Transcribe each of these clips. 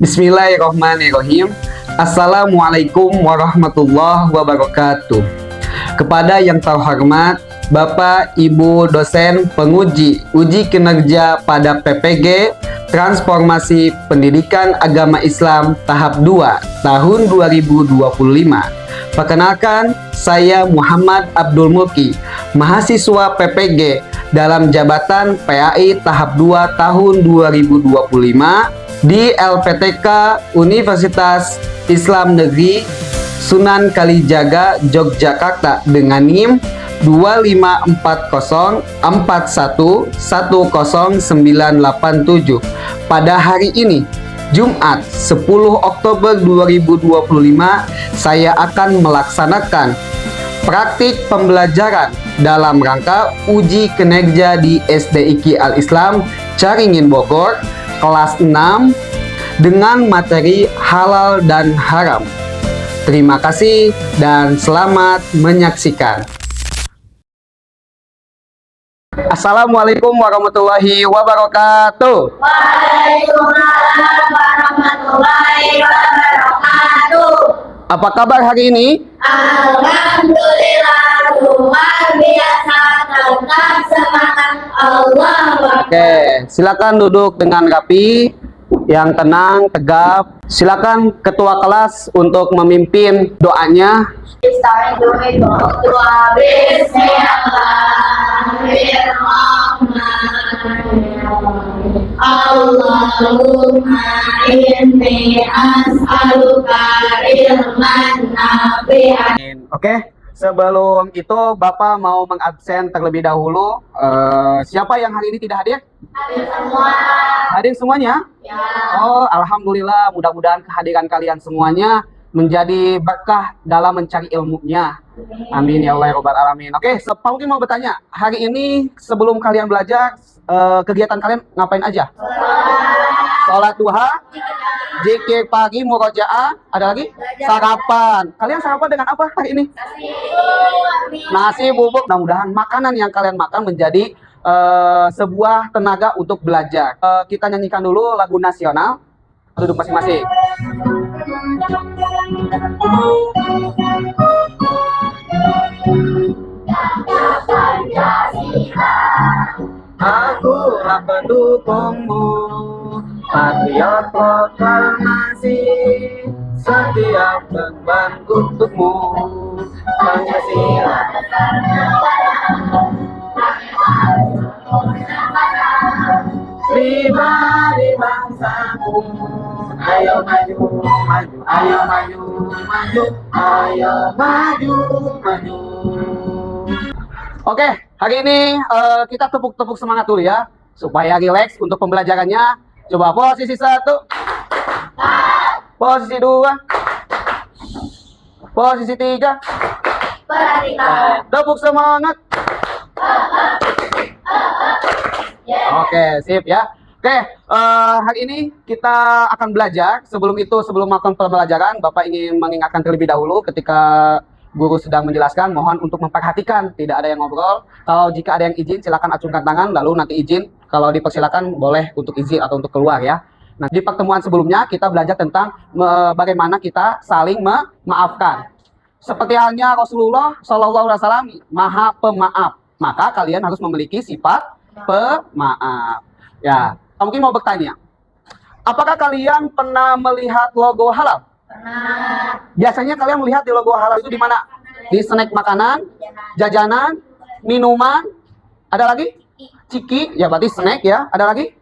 Bismillahirrahmanirrahim. Assalamualaikum warahmatullahi wabarakatuh. Kepada yang terhormat Bapak Ibu dosen penguji uji kinerja pada PPG Transformasi Pendidikan Agama Islam tahap 2 tahun 2025. Perkenalkan, saya Muhammad Abdul Mulki, mahasiswa PPG dalam jabatan PAI tahap 2 tahun 2025 di LPTK Universitas Islam Negeri Sunan Kalijaga, Yogyakarta dengan NIM 2540411010987. Pada hari ini, Jumat 10 Oktober 2025, saya akan melaksanakan praktik pembelajaran dalam rangka uji kinerja di SDIQ Al-Islam Caringin Bogor kelas 6 dengan materi halal dan haram. Terima kasih dan selamat menyaksikan. Assalamualaikum warahmatullahi wabarakatuh. Waalaikumsalam warahmatullahi wabarakatuh. Apa kabar hari ini? Alhamdulillah, luar biasa, tetap semangat. Allah. Oke, silakan duduk dengan rapi, yang tenang, tegap. Silakan ketua kelas untuk memimpin doanya. Allahumma inni as'aluka ilman nafi'an. Oke, sebelum itu Bapak mau mengabsen terlebih dahulu. Siapa yang hari ini tidak hadir? Hadir semua. Hadir semuanya? Ya. Oh, alhamdulillah. Mudah-mudahan kehadiran kalian semuanya menjadi berkah dalam mencari ilmunya. Amin ya Allah ya Rabbal Alamin. Oke, Pak mungkin mau bertanya, hari ini sebelum kalian belajar, kegiatan kalian ngapain aja? Sholat duha, zikir pagi, murojaah, ada lagi? Sarapan. Kalian sarapan dengan apa hari ini? Nasi, bubuk. Mudah-mudahan makanan yang kalian makan menjadi sebuah tenaga untuk belajar. Kita nyanyikan dulu lagu nasional. Duduk masing-masing. Akulah pendukungmu, patriot proklamasi, setiap beban untukmu, Pancasila. Pribadi bangsaku, ayo maju, maju, ayo maju, maju, ayo maju, maju. Oke, hari ini kita tepuk-tepuk semangat dulu ya, supaya rileks untuk pembelajarannya. Coba posisi 1, posisi 2, posisi 3. Perhatikan. Tepuk semangat. Oke, sip ya. Oke, hari ini kita akan belajar. Sebelum itu, sebelum melakukan pembelajaran, Bapak ingin mengingatkan terlebih dahulu ketika guru sedang menjelaskan, mohon untuk memperhatikan, tidak ada yang ngobrol. Kalau jika ada yang izin, silakan acungkan tangan, lalu nanti izin. Kalau dipersilakan, boleh untuk izin atau untuk keluar ya. Nah, di pertemuan sebelumnya, kita belajar tentang bagaimana kita saling memaafkan. Seperti halnya Rasulullah SAW, Maha Pemaaf. Maka kalian harus memiliki sifat pemaaf. Ya, mungkin mau bertanya, apakah kalian pernah melihat logo halal? Pernah. Biasanya kalian melihat di logo halal itu di mana? Di snack makanan, jajanan, minuman, ada lagi? Ciki, ya berarti snack ya, ada lagi?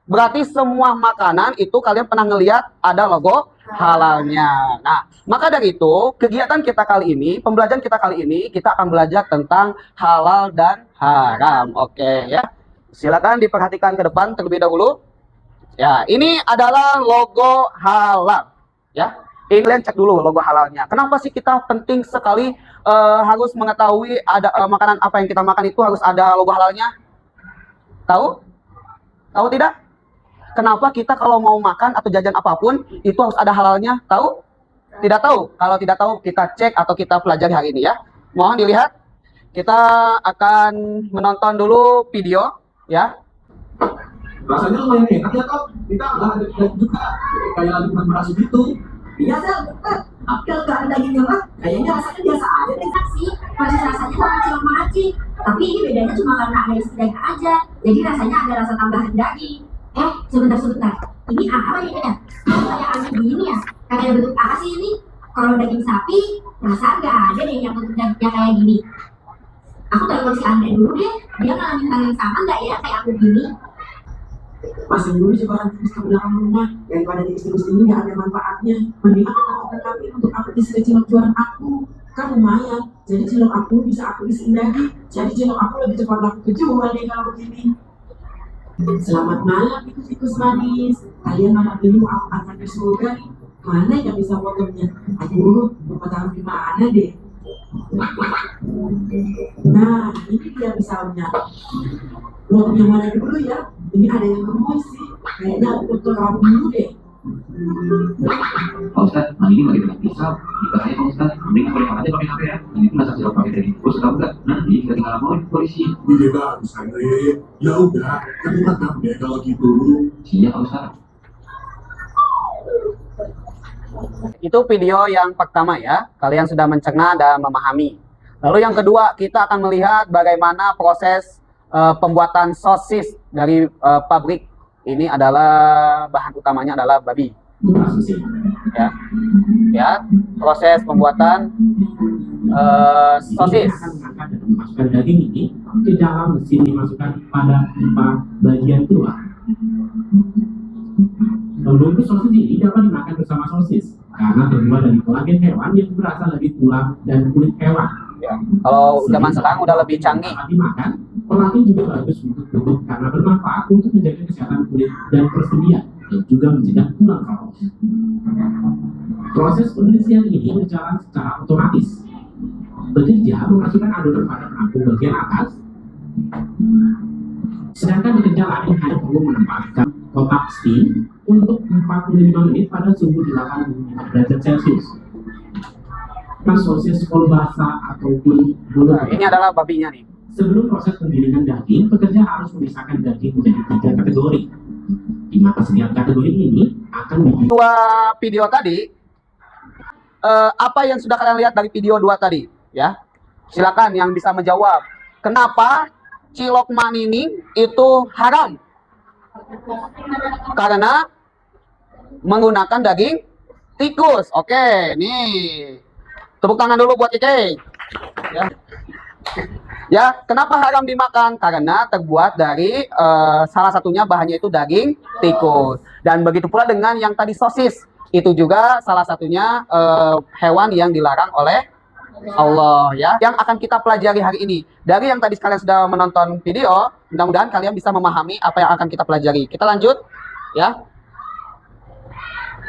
Berarti semua makanan itu kalian pernah ngelihat ada logo halalnya. Nah, maka dari itu, kegiatan kita kali ini, pembelajaran kita kali ini, kita akan belajar tentang halal dan haram. Oke ya. Silakan diperhatikan ke depan terlebih dahulu. Ya, ini adalah logo halal. Ya, ini kalian cek dulu logo halalnya. Kenapa sih kita penting sekali harus mengetahui ada makanan apa yang kita makan itu harus ada logo halalnya? Tahu? Tahu tidak? Kenapa kita kalau mau makan atau jajan apapun itu harus ada halalnya? Tahu? Tidak tahu? Kalau tidak tahu, kita cek atau kita pelajari hari ini ya. Mohon dilihat. Kita akan menonton dulu video ya. Rasanya lumayan enak ya toh. Kita nggak ada juga kayak lagi makan bakso gitu. Iya Sal, bener. Tapi kalau nggak ada dagingnya mah, kayaknya rasanya biasa aja deh. sih proses rasanya sama cilok maci, tapi ini bedanya cuma karena ada isi daging aja, jadi rasanya ada rasa tambahan daging. Sebentar, ini apa ini ya? Kok kayak aneh gini ya? Kayak bentuk apa sih ini? Kalau daging sapi perasaan nggak ada deh yang bentuk dagingnya kayak gini. Aku telepon si Andre dulu deh, dia ngalamin hal yang sama nggak ya kayak aku gini? Pasang dulu jebakan tikus ke belakang rumah. Daripada tikus-tikus ini nggak ada manfaatnya. Mending aku tambahkan kambing untuk aku isi ke cilok jualan aku. Kan lumayan. Jadi cilok aku bisa aku isiin lagi. Jadi cilok aku lebih cepat laku kejual deh kalau begini. Selamat malam tikus-tikus manis. Kalian malam ini mau aku antar ke surga nih. Mana yang bisa potongnya? Aduh, bapak taruh di mana deh? Nah, ini dia misalnya. Potong yang mana dulu ya? Ini ada yang gemoy sih. Kayaknya aku potong kamu dulu deh. Pak Ustadz, ini lagi dengan pisau. Jika saya Pak Ustadz, mending boleh aja pakai HP ya. Nanti itu masak cilok pakai daging. Terus tahu nggak? Nanti kita tinggal laporin ke polisi. Ide bagus Andre. Ya udah, terima kasih kalau gitu. Siap Pak Ustadz. Itu video yang pertama ya, kalian sudah mencerna dan memahami. Lalu yang kedua, kita akan melihat bagaimana proses pembuatan sosis dari pabrik. Ini adalah bahan utamanya adalah babi. Ya, proses pembuatan sosis. Akan memasukkan daging ini ke dalam mesin dimasukkan pada pipa bagian tua. Membungkus sosis ini dapat dimakan bersama sosis karena terbuat dari kolagen hewan yang berasal dari tulang dan kulit hewan. Ya, kalau zaman sekarang udah lebih canggih. Saat dimakan, kolagen juga bagus untuk tubuh karena bermanfaat untuk menjaga kesehatan kulit dan persendian dan juga mencegah tulang keropos. Proses pengisian ini berjalan secara otomatis. Bekerja memasukkan adonan pada penampung bagian atas, sedangkan bekerja lain hanya perlu menempatkan kotak steam untuk 45 menit pada suhu 85 derajat Celcius. Sosis kol basah ataupun bulu. Ini adalah babinya nih. Sebelum proses penggilingan daging, pekerja harus memisahkan daging menjadi 3 kategori. Di mana setiap kategori ini akan dibuat. Dua video tadi, apa yang sudah kalian lihat dari video 2 tadi? Ya, silakan yang bisa menjawab. Kenapa cilok manining itu haram? Karena menggunakan daging tikus. Oke, nih. Tepuk tangan dulu buat Kike. Ya, kenapa haram dimakan? Karena terbuat dari salah satunya bahannya itu daging tikus. Dan begitu pula dengan yang tadi sosis. Itu juga salah satunya hewan yang dilarang oleh Allah ya. Yang akan kita pelajari hari ini. Dari yang tadi kalian sudah menonton video, mudah-mudahan kalian bisa memahami apa yang akan kita pelajari. Kita lanjut ya.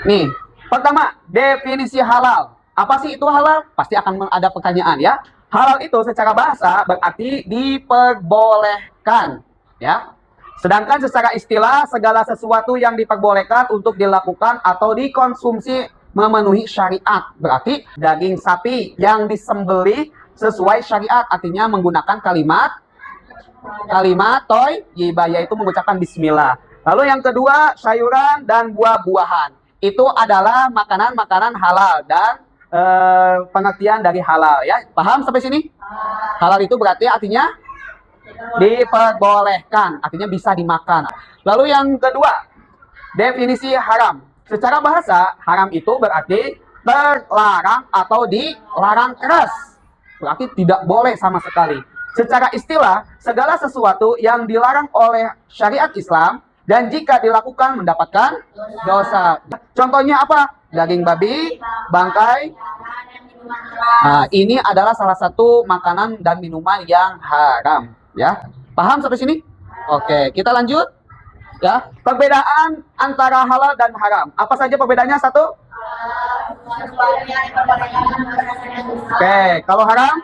Nih, pertama, definisi halal. Apa sih itu halal? Pasti akan ada pertanyaan ya. Halal itu secara bahasa berarti diperbolehkan ya. Sedangkan secara istilah segala sesuatu yang diperbolehkan untuk dilakukan atau dikonsumsi memenuhi syariat. Berarti daging sapi yang disembelih sesuai syariat, artinya menggunakan kalimat thayyibah, yaitu mengucapkan bismillah. Lalu yang kedua, sayuran dan buah-buahan. Itu adalah makanan-makanan halal dan pengertian dari halal ya. Paham sampai sini? Halal itu berarti artinya diperbolehkan, artinya bisa dimakan. Lalu yang kedua, definisi haram. Secara bahasa, haram itu berarti terlarang atau dilarang keras. Berarti tidak boleh sama sekali. Secara istilah, segala sesuatu yang dilarang oleh syariat Islam dan jika dilakukan mendapatkan dosa. Contohnya apa? Daging babi, bangkai. Nah, ini adalah salah satu makanan dan minuman yang haram ya. Paham sampai sini? Oke, kita lanjut ya. Perbedaan antara halal dan haram. Apa saja perbedaannya? Satu. Oke, kalau haram?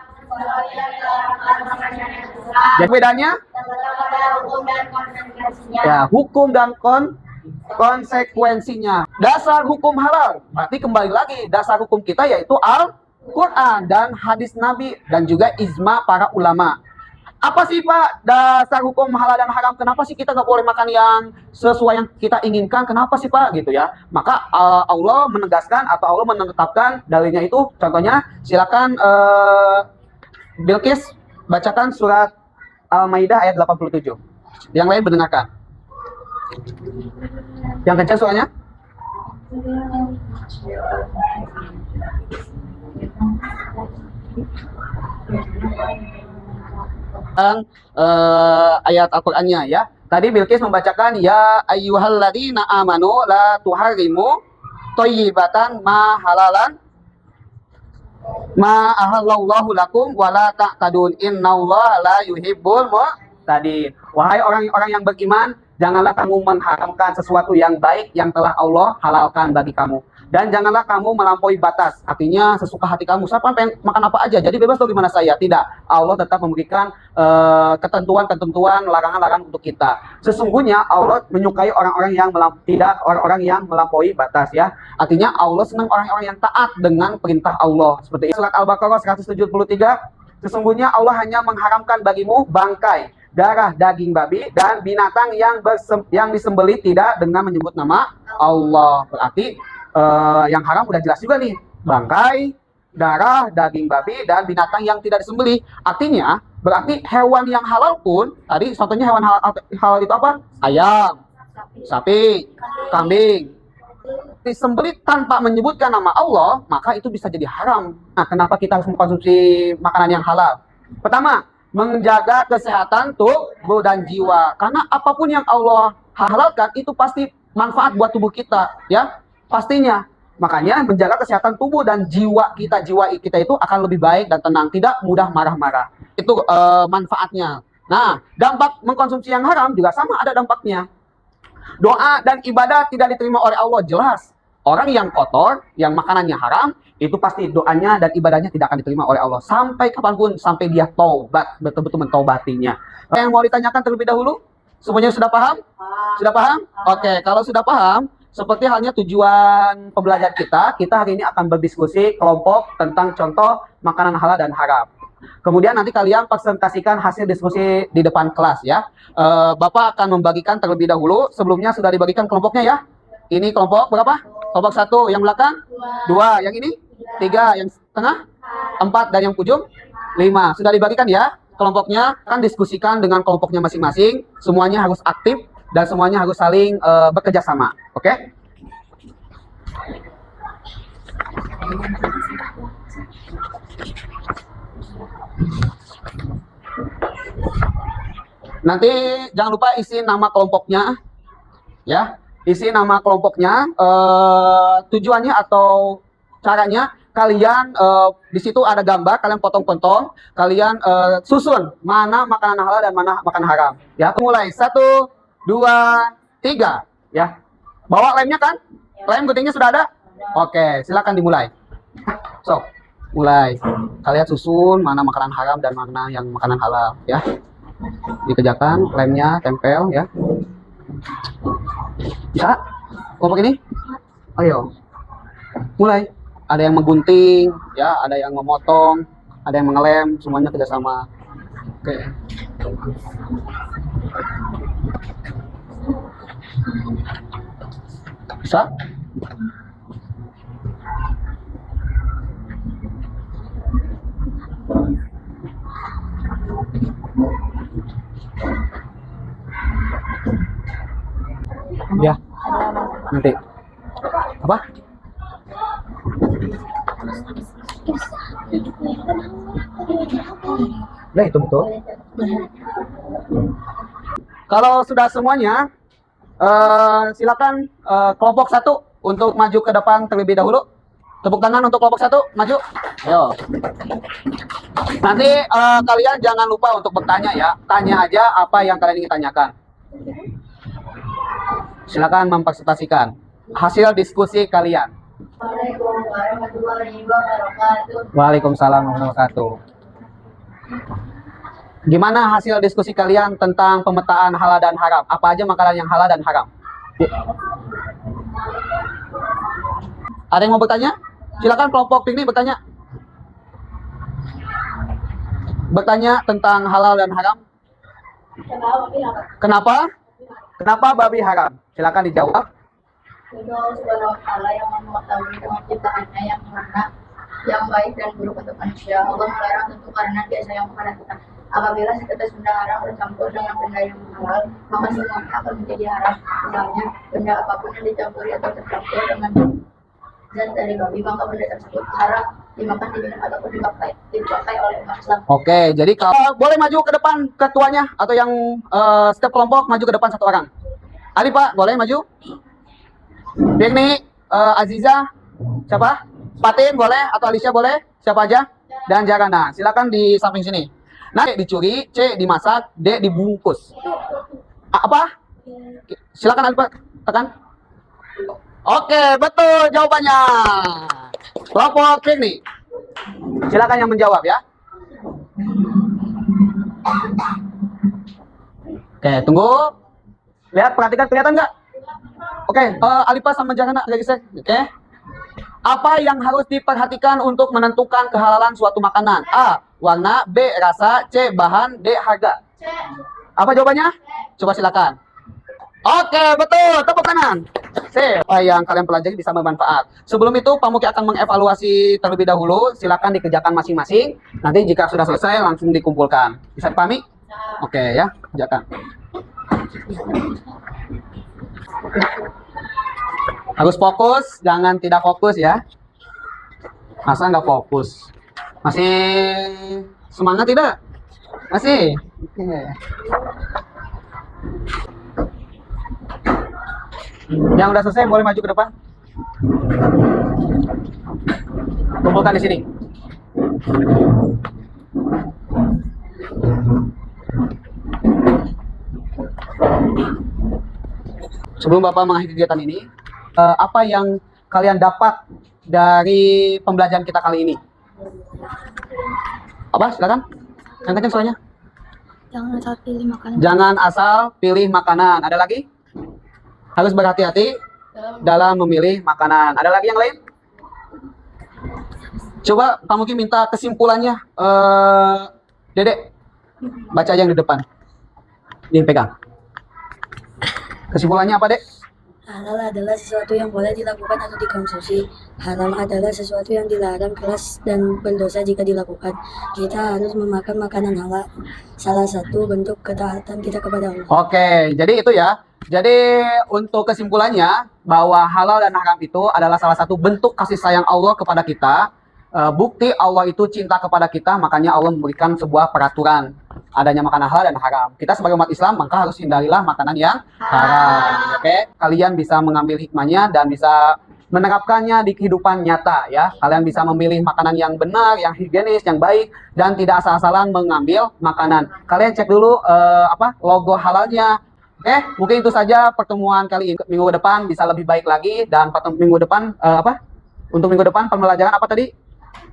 Jadi bedanya? Ya, hukum dan konsekuensinya. Dasar hukum halal, berarti kembali lagi dasar hukum kita yaitu Al-Quran dan hadis Nabi dan juga ijma para ulama. Apa sih Pak dasar hukum halal dan haram? Kenapa sih kita nggak boleh makan yang sesuai yang kita inginkan? Kenapa sih Pak gitu ya? Maka Allah menegaskan atau Allah menetapkan dalilnya itu. Contohnya silakan Bilqis bacakan surat Al-Maidah ayat 87. Yang lain mendengarkan. Yang kencang suaranya. Ayat Al-Qur'annya ya. Tadi Bilqis membacakan ya ayyuhalladzina amanu la tuharrimu thayyibatan ma halalan ma ahallallahu lakum wala ta'tadun innallaha la yuhibbul mu'tadin. Wahai orang-orang yang beriman, janganlah kamu mengharamkan sesuatu yang baik yang telah Allah halalkan bagi kamu. Dan janganlah kamu melampaui batas. Artinya sesuka hati kamu. Saya pengen makan apa aja. Jadi bebas dari mana saya. Tidak. Allah tetap memberikan ketentuan-ketentuan, larangan-larangan untuk kita. Sesungguhnya Allah menyukai orang-orang yang tidak orang-orang yang melampaui batas ya. Artinya Allah senang orang-orang yang taat dengan perintah Allah. Seperti surat Al-Baqarah 173. Sesungguhnya Allah hanya mengharamkan bagimu bangkai, darah daging babi dan binatang yang disembelih tidak dengan menyebut nama Allah. Berarti yang haram udah jelas juga nih, bangkai, darah, daging babi, dan binatang yang tidak disembelih. Artinya, berarti hewan yang halal pun, tadi contohnya hewan halal itu apa? Ayam, sapi, kambing. Disembelih tanpa menyebutkan nama Allah, maka itu bisa jadi haram. Nah, kenapa kita harus mengkonsumsi makanan yang halal? Pertama, menjaga kesehatan tubuh dan jiwa. Karena apapun yang Allah halalkan, itu pasti manfaat buat tubuh kita, ya. Pastinya, makanya menjaga kesehatan tubuh dan jiwa kita itu akan lebih baik dan tenang, tidak mudah marah-marah. Itu manfaatnya. Nah, dampak mengkonsumsi yang haram juga sama ada dampaknya. Doa dan ibadah tidak diterima oleh Allah, jelas. Orang yang kotor, yang makanannya haram, itu pasti doanya dan ibadahnya tidak akan diterima oleh Allah. Sampai kapanpun, sampai dia taubat, betul-betul mentaubatinya. Yang mau ditanyakan terlebih dahulu? Semuanya sudah paham? Sudah paham? Oke, kalau sudah paham, seperti halnya tujuan pembelajaran kita hari ini akan berdiskusi kelompok tentang contoh makanan halal dan haram. Kemudian nanti kalian presentasikan hasil diskusi di depan kelas ya. Bapak akan membagikan terlebih dahulu. Sebelumnya sudah dibagikan kelompoknya ya. Ini kelompok berapa? Kelompok 1 yang belakang, 2 yang ini, 3 yang tengah, 4 dan yang ujung, 5. Sudah dibagikan ya kelompoknya. Akan diskusikan dengan kelompoknya masing-masing. Semuanya harus aktif dan semuanya harus saling bekerja sama. Oke? Nanti jangan lupa isi nama kelompoknya. Ya, isi nama kelompoknya. Tujuannya atau caranya kalian di situ ada gambar, kalian potong-potong, kalian susun mana makanan halal dan mana makanan haram. Ya, mulai 1, 2, 3 ya. Bawa lemnya kan? Lem guntingnya sudah ada? Oke, silakan dimulai. So, mulai. Kalian susun mana makanan haram dan mana yang makanan halal ya. Dikerjakan, lemnya tempel ya. Bisa? Kelompok ini? Ayo. Mulai. Ada yang menggunting ya, ada yang memotong, ada yang mengelem, semuanya kerjasama. Oke. Bisa? Ya. Nanti. Apa? Nah, itu betul. Kalau sudah semuanya, silakan kelompok 1 untuk maju ke depan terlebih dahulu. Tepuk tangan untuk kelompok 1, maju. Ayo. Nanti kalian jangan lupa untuk bertanya ya. Tanya aja apa yang kalian ingin tanyakan. Silakan mempresentasikan hasil diskusi kalian. Waalaikumsalam warahmatullahi wabarakatuh. Gimana hasil diskusi kalian tentang pemetaan halal dan haram? Apa aja makanan yang halal dan haram? Ada yang mau bertanya? Silakan kelompok piknik bertanya. bertanya tentang halal dan haram? Kenapa? Kenapa babi haram? Silakan dijawab. Itu Allah Subhanahu wa Ta'ala yang mengetahui dengan ciptaannya yang mana yang baik dan buruk untuk manusia. Allah melarang tentu karena Dia sayang kepada kita. Apabila setetes benda haram bercampur dengan benda yang halal, maka semuanya akan menjadi haram. Misalnya, benda apapun yang dicampuri atau tercampur dengan zat dari babi, maka benda tersebut haram dimakan, diminum, ataupun dipakai oleh umat Islam. Oke, jadi kalau boleh maju ke depan ketuanya atau yang setiap kelompok maju ke depan satu orang. Ali Pak, boleh maju? Piknik, Aziza, siapa? Patin boleh atau Alicia boleh? Siapa aja? Dan Jarana, silakan di samping sini. Nah, dicuri, C dimasak, D dibungkus. Apa? Silakan Ali Pak, tekan. Oke, betul jawabannya. Kelompok piknik. Silakan yang menjawab ya. Oke, tunggu. Lihat, perhatikan, kelihatan nggak? Oke, Alipa sama Jarana lagi saya. Oke. Apa yang harus diperhatikan untuk menentukan kehalalan suatu makanan? A. Warna, B. Rasa, C. Bahan, D. Harga. Apa jawabannya? Coba silakan. Oke, betul. Tepuk tangan. C. Apa yang kalian pelajari bisa bermanfaat. Sebelum itu, Pamuki akan mengevaluasi terlebih dahulu. Silakan dikerjakan masing-masing. Nanti jika sudah selesai, langsung dikumpulkan. Bisa dipahami? Oke ya, kerjakan. Harus fokus, jangan tidak fokus ya. Masa nggak fokus? Masih semangat tidak? Masih? Oke. Yang udah selesai boleh maju ke depan. Kumpulkan di sini. Sebelum Bapak mengakhiri kegiatan ini, apa yang kalian dapat dari pembelajaran kita kali ini? Apa? Silakan. Yang kencang suaranya. Jangan asal pilih makanan. Jangan asal pilih makanan. Ada lagi? Harus berhati-hati dalam memilih makanan. Ada lagi yang lain? Coba Pak Muki minta kesimpulannya. Dedek, baca aja yang di depan. Dipegang. Kesimpulannya apa, Dek? Halal adalah sesuatu yang boleh dilakukan atau dikonsumsi. Haram adalah sesuatu yang dilarang, keras, dan berdosa jika dilakukan. Kita harus memakan makanan halal. Salah satu bentuk ketaatan kita kepada Allah. Oke, jadi itu ya. Jadi untuk kesimpulannya, bahwa halal dan haram itu adalah salah satu bentuk kasih sayang Allah kepada kita. Bukti Allah itu cinta kepada kita, makanya Allah memberikan sebuah peraturan adanya makanan halal dan haram. Kita sebagai umat Islam maka harus hindarilah makanan yang haram. Oke, kalian bisa mengambil hikmahnya dan bisa menerapkannya di kehidupan nyata ya. Kalian bisa memilih makanan yang benar, yang higienis, yang baik, dan tidak asal-asalan mengambil makanan. Kalian cek dulu logo halalnya. Oke, mungkin itu saja pertemuan kali ini. Minggu depan bisa lebih baik lagi, dan minggu depan untuk minggu depan pembelajaran apa tadi?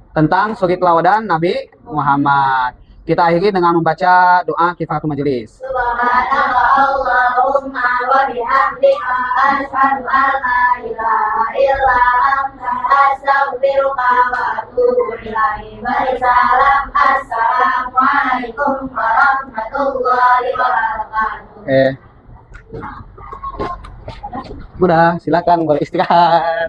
Tentang suri teladan Nabi Muhammad. Kita akhiri dengan membaca doa kifaratul majelis. Subhanallahumma wa bihamdika asyhadu an la ilaha illa anta astaghfiruka wa atubu ilaik. Salam, assalamualaikum warahmatullahi wabarakatuh. Udah, silakan boleh istirahat.